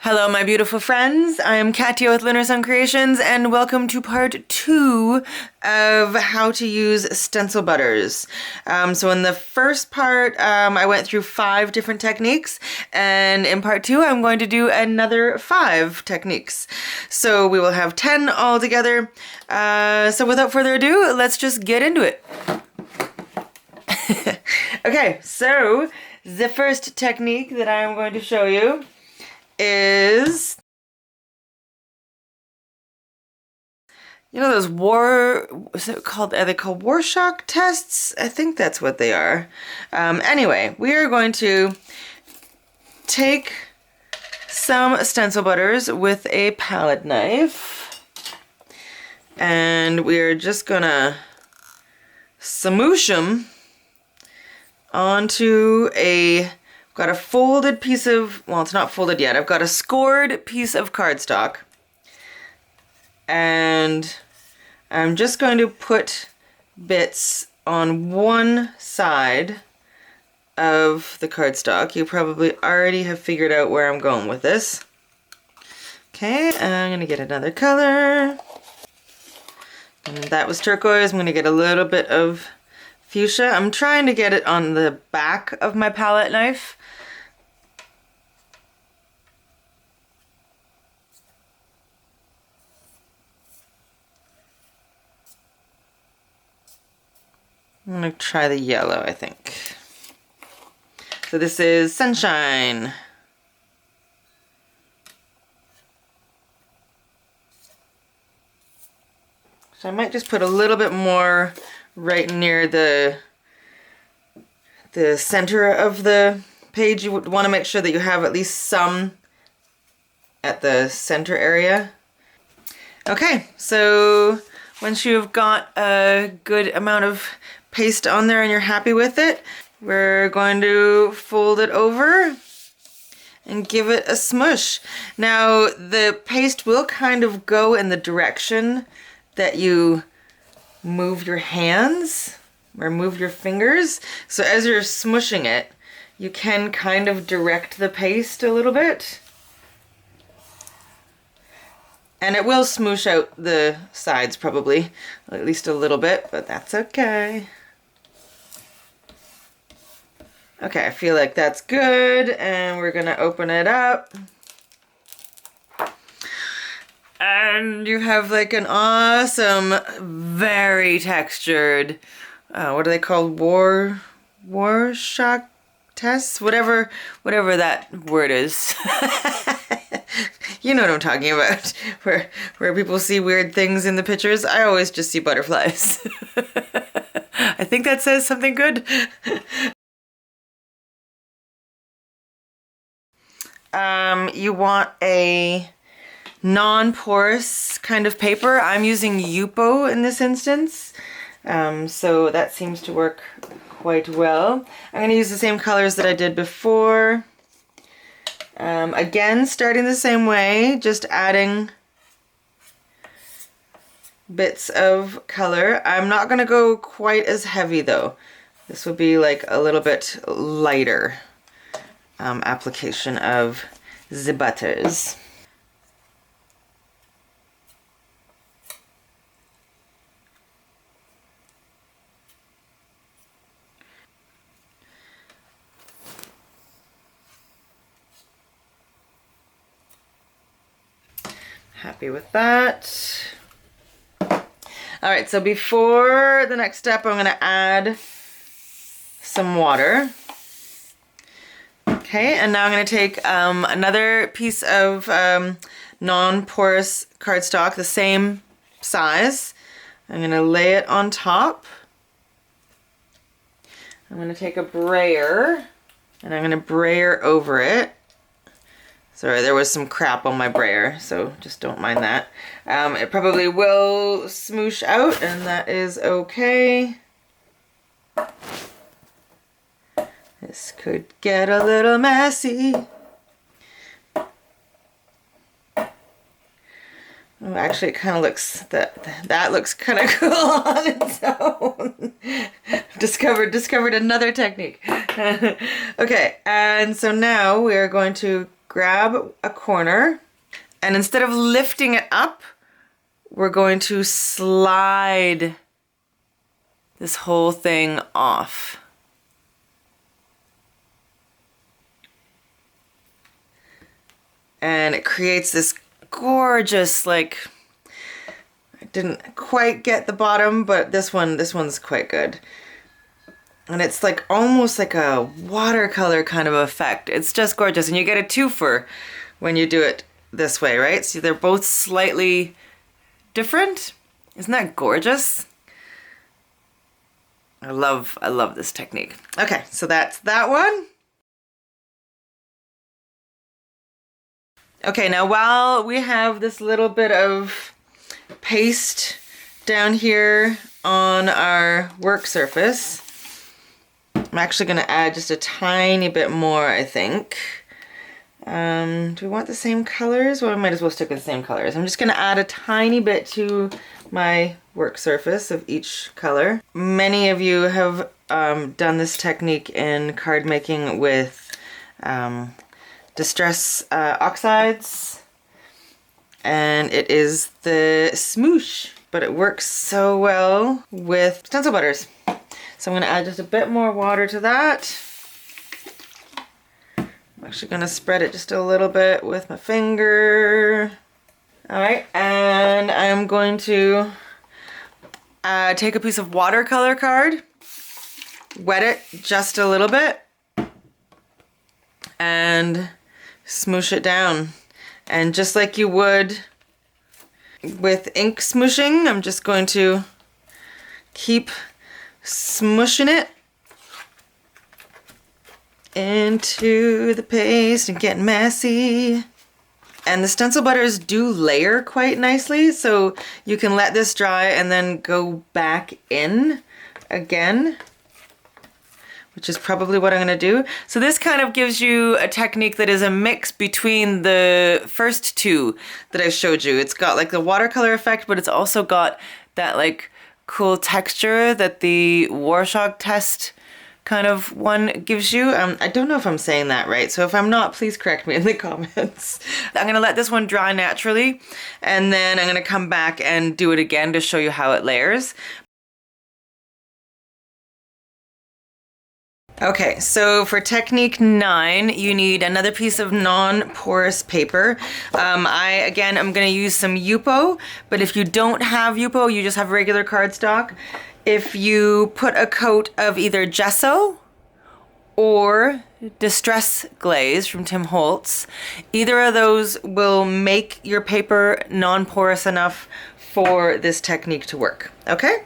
Hello, my beautiful friends. I am Katia with Lunar Sun Creations, and welcome to part 2 of how to use Stencil Butters. So in the first part, I went through 5 different techniques, and in part 2, I'm going to do another 5 techniques. So we will have 10 altogether. So without further ado, let's just get into it. Okay, so the first technique that I am going to show you is, you know, those are they called Rorschach tests? I think that's what they are. Anyway, we are going to take some stencil butters with a palette knife, and we are just gonna smoosh them onto I've got a folded piece of, well, it's not folded yet. I've got a scored piece of cardstock. And I'm just going to put bits on one side of the cardstock. You probably already have figured out where I'm going with this. Okay, I'm going to get another color. And that was turquoise. I'm going to get a little bit of fuchsia. I'm trying to get it on the back of my palette knife. I'm going to try the yellow, I think. So this is Sunshine. So I might just put a little bit more right near the center of the page. You would want to make sure that you have at least some at the center area. Okay, so once you've got a good amount of paste on there and you're happy with it, we're going to fold it over and give it a smush. Now the paste will kind of go in the direction that you move your hands or move your fingers. So as you're smushing it, you can kind of direct the paste a little bit. And it will smoosh out the sides probably, at least a little bit, but that's okay. Okay, I feel like that's good, and we're gonna open it up. And you have like an awesome, very textured, what are they called? Rorschach tests? Whatever that word is. You know what I'm talking about. Where people see weird things in the pictures. I always just see butterflies. I think that says something good. You want a non-porous kind of paper. I'm using Yupo in this instance, so that seems to work quite well. I'm going to use the same colors that I did before. Again, starting the same way, just adding bits of color. I'm not going to go quite as heavy though. This would be like a little bit lighter application of the butters. Happy with that. Alright, so before the next step, I'm going to add some water. Okay, and now I'm going to take another piece of non-porous cardstock, the same size. I'm going to lay it on top. I'm going to take a brayer, and I'm going to brayer over it. Sorry, there was some crap on my brayer, so just don't mind that. It probably will smoosh out, and that is okay. This could get a little messy. Oh, actually, it kind of looks, that looks kind of cool on its own. discovered another technique. Okay, and so now we are going to grab a corner, and instead of lifting it up, we're going to slide this whole thing off. And it creates this gorgeous, like, I didn't quite get the bottom, but this one's quite good. And it's like almost like a watercolor kind of effect. It's just gorgeous. And you get a twofer when you do it this way, right? See, they're both slightly different. Isn't that gorgeous? I love this technique. Okay, so that's that one. Okay, now while we have this little bit of paste down here on our work surface, I'm actually going to add just a tiny bit more, I think. Do we want the same colors? Well, I might as well stick with the same colors. I'm just going to add a tiny bit to my work surface of each color. Many of you have done this technique in card making with Distress oxides, and it is the Smoosh, but it works so well with Stencil Butters. So I'm going to add just a bit more water to that. I'm actually going to spread it just a little bit with my finger. Alright, and I'm going to take a piece of watercolor card, wet it just a little bit, and smoosh it down. And just like you would with ink smooshing, I'm just going to keep smushing it into the paste and get messy. And the Stencil Butters do layer quite nicely, so you can let this dry and then go back in again, which is probably what I'm gonna do. So this kind of gives you a technique that is a mix between the first two that I showed you. It's got like the watercolor effect, but it's also got that like cool texture that the Rorschach test kind of one gives you. I don't know if I'm saying that right, so if I'm not, please correct me in the comments. I'm gonna let this one dry naturally, and then I'm gonna come back and do it again to show you how it layers. Okay, so for technique 9, you need another piece of non-porous paper. Again, I'm going to use some Yupo, but if you don't have Yupo, you just have regular cardstock. If you put a coat of either gesso or Distress Glaze from Tim Holtz, either of those will make your paper non-porous enough for this technique to work. Okay,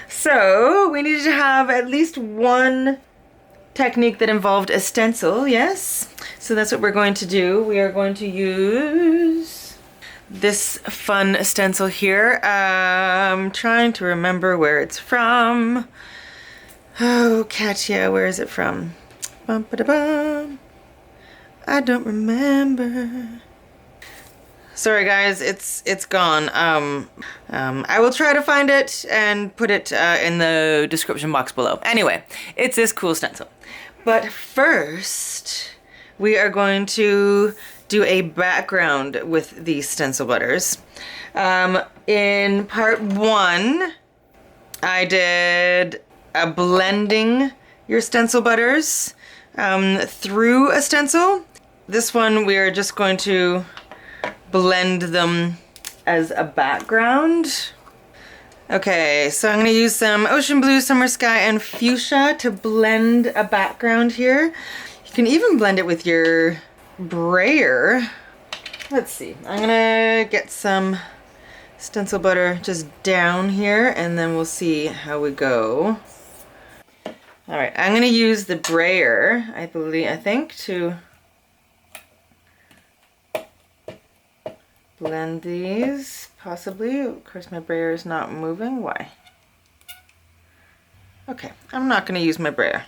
so we needed to have at least one technique that involved a stencil, yes. So that's what we're going to do. We are going to use this fun stencil here. I'm trying to remember where it's from. Oh, Katya, where is it from? Bum, ba, da, bum. I don't remember. Sorry guys, it's gone. I will try to find it and put it in the description box below. Anyway, it's this cool stencil. But first, we are going to do a background with these Stencil Butters. In part 1, I did a blending your Stencil Butters through a stencil. This one, we are just going to blend them as a background. Okay, so I'm going to use some Ocean Blue, Summer Sky, and Fuchsia to blend a background here. You can even blend it with your brayer. Let's see, I'm going to get some stencil butter just down here, and then we'll see how we go. Alright, I'm going to use the brayer, I think, to blend these, possibly. Of course, my brayer is not moving. Why? Okay, I'm not going to use my brayer.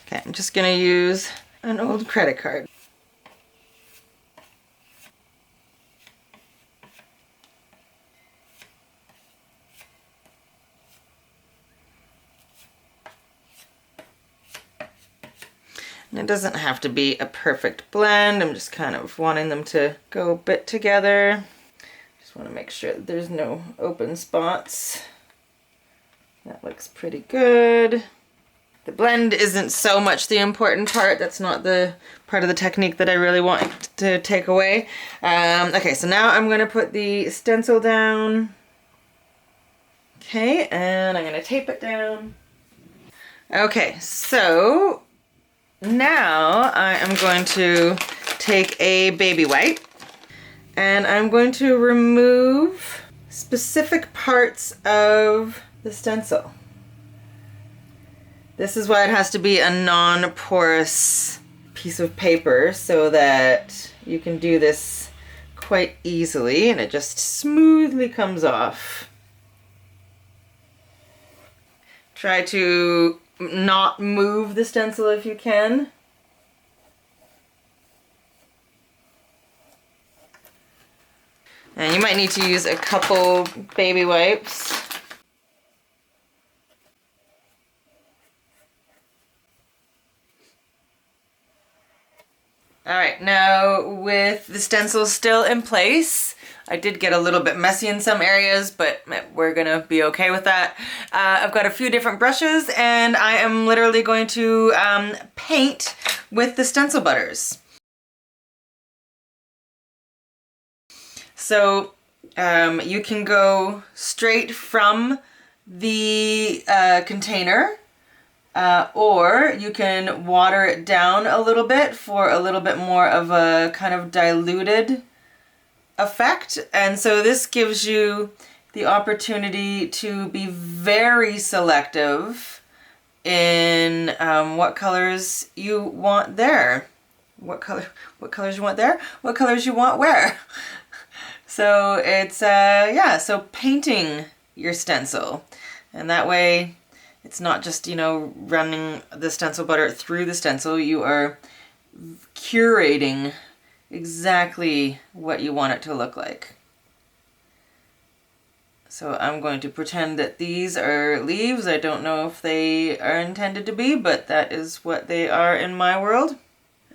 Okay, I'm just going to use an old credit card. It doesn't have to be a perfect blend. I'm just kind of wanting them to go a bit together. Just want to make sure that there's no open spots. That looks pretty good. The blend isn't so much the important part. That's not the part of the technique that I really want to take away. Okay, so now I'm going to put the stencil down. Okay, and I'm going to tape it down. Okay, so now I am going to take a baby wipe and I'm going to remove specific parts of the stencil. This is why it has to be a non-porous piece of paper so that you can do this quite easily and it just smoothly comes off. Try to not move the stencil if you can. And you might need to use a couple baby wipes. Alright, now with the stencil still in place, I did get a little bit messy in some areas, but we're gonna be okay with that. I've got a few different brushes and I am literally going to paint with the Stencil Butters. So you can go straight from the container or you can water it down a little bit for a little bit more of a kind of diluted effect. And so this gives you the opportunity to be very selective in what colors you want there. What colors you want there? What colors you want where? So it's, yeah, so painting your stencil. And that way it's not just, you know, running the stencil butter through the stencil. You are curating exactly what you want it to look like. So I'm going to pretend that these are leaves. I don't know if they are intended to be, but that is what they are in my world.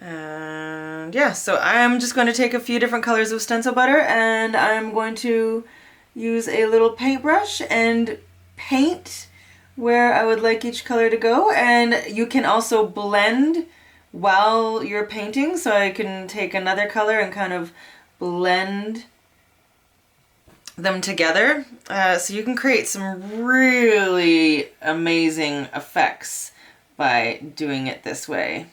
And yeah, so I'm just going to take a few different colors of stencil butter and I'm going to use a little paintbrush and paint where I would like each color to go. And you can also blend while you're painting, so I can take another color and kind of blend them together. So you can create some really amazing effects by doing it this way.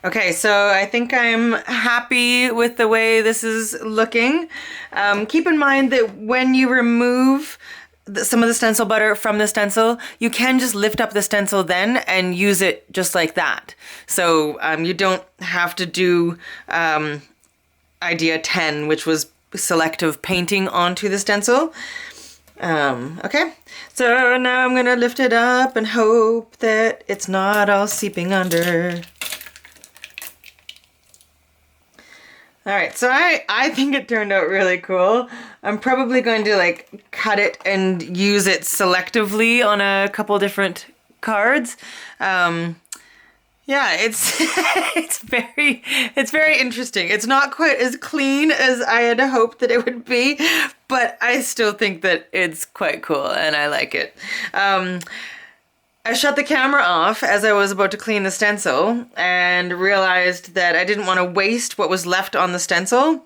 Okay, so I think I'm happy with the way this is looking. Keep in mind that when you remove some of the stencil butter from the stencil, you can just lift up the stencil then and use it just like that. So you don't have to do idea 10, which was selective painting onto the stencil. Okay, so now I'm gonna lift it up and hope that it's not all seeping under. Alright, so I think it turned out really cool. I'm probably going to like cut it and use it selectively on a couple different cards. Yeah, it's it's very interesting. It's not quite as clean as I had hoped that it would be, but I still think that it's quite cool and I like it. I shut the camera off as I was about to clean the stencil and realized that I didn't want to waste what was left on the stencil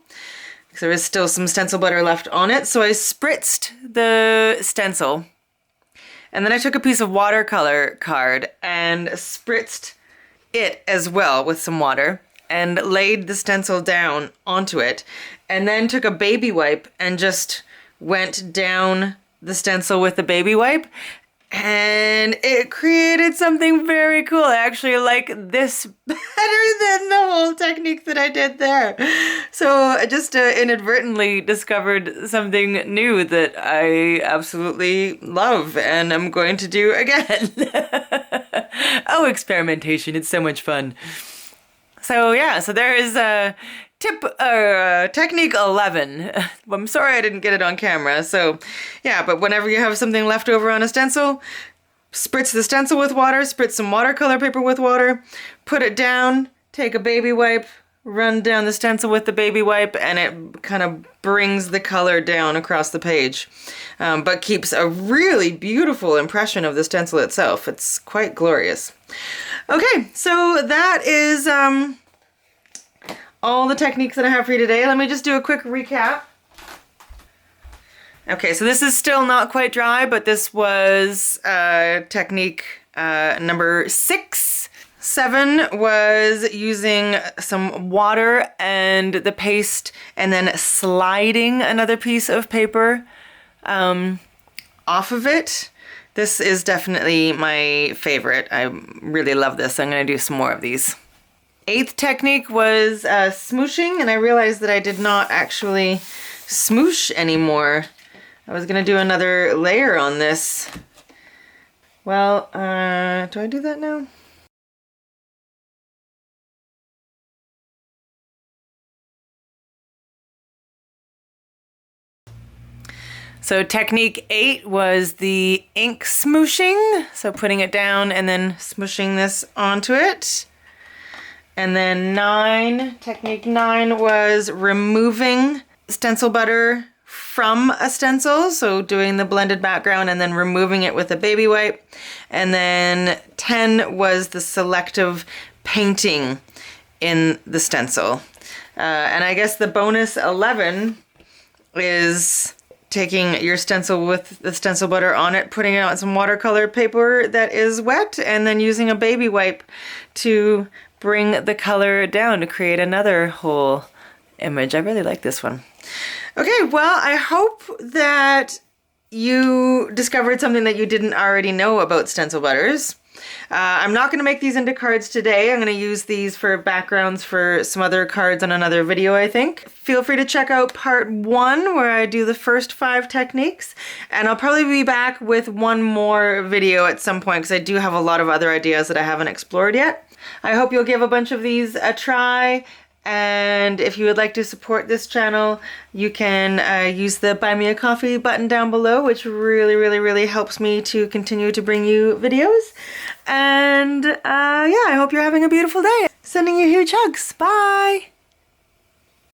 because there is still some stencil butter left on it. So I spritzed the stencil and then I took a piece of watercolor card and spritzed it as well with some water and laid the stencil down onto it and then took a baby wipe and just went down the stencil with the baby wipe. And it created something very cool. I actually like this better than the whole technique that I did there. So I just inadvertently discovered something new that I absolutely love and I'm going to do again. Oh, experimentation. It's so much fun. So yeah, so there is technique 11. I'm sorry I didn't get it on camera. So yeah, but whenever you have something left over on a stencil, spritz the stencil with water, spritz some watercolor paper with water, put it down, take a baby wipe, run down the stencil with the baby wipe, and it kind of brings the color down across the page, but keeps a really beautiful impression of the stencil itself. It's quite glorious. Okay, so that is all the techniques that I have for you today. Let me just do a quick recap. Okay, so this is still not quite dry, but this was technique number 6. 7 was using some water and the paste and then sliding another piece of paper off of it. This is definitely my favorite. I really love this. I'm going to do some more of these. 8th technique was smooshing, and I realized that I did not actually smoosh anymore. I was going to do another layer on this. Well, do I do that now? So technique 8 was the ink smooshing. So putting it down and then smooshing this onto it. And then technique 9 was removing stencil butter from a stencil. So doing the blended background and then removing it with a baby wipe. And then 10 was the selective painting in the stencil. And I guess the bonus 11 is taking your stencil with the stencil butter on it, putting it on some watercolor paper that is wet, and then using a baby wipe to bring the color down to create another whole image. I really like this one. Okay, well, I hope that you discovered something that you didn't already know about Stencil Butters. I'm not going to make these into cards today. I'm going to use these for backgrounds for some other cards on another video, I think. Feel free to check out part 1 where I do the first 5 techniques. And I'll probably be back with one more video at some point because I do have a lot of other ideas that I haven't explored yet. I hope you'll give a bunch of these a try. And if you would like to support this channel, you can use the Buy Me a Coffee button down below, which really helps me to continue to bring you videos. And yeah, I hope you're having a beautiful day. Sending you huge hugs. Bye!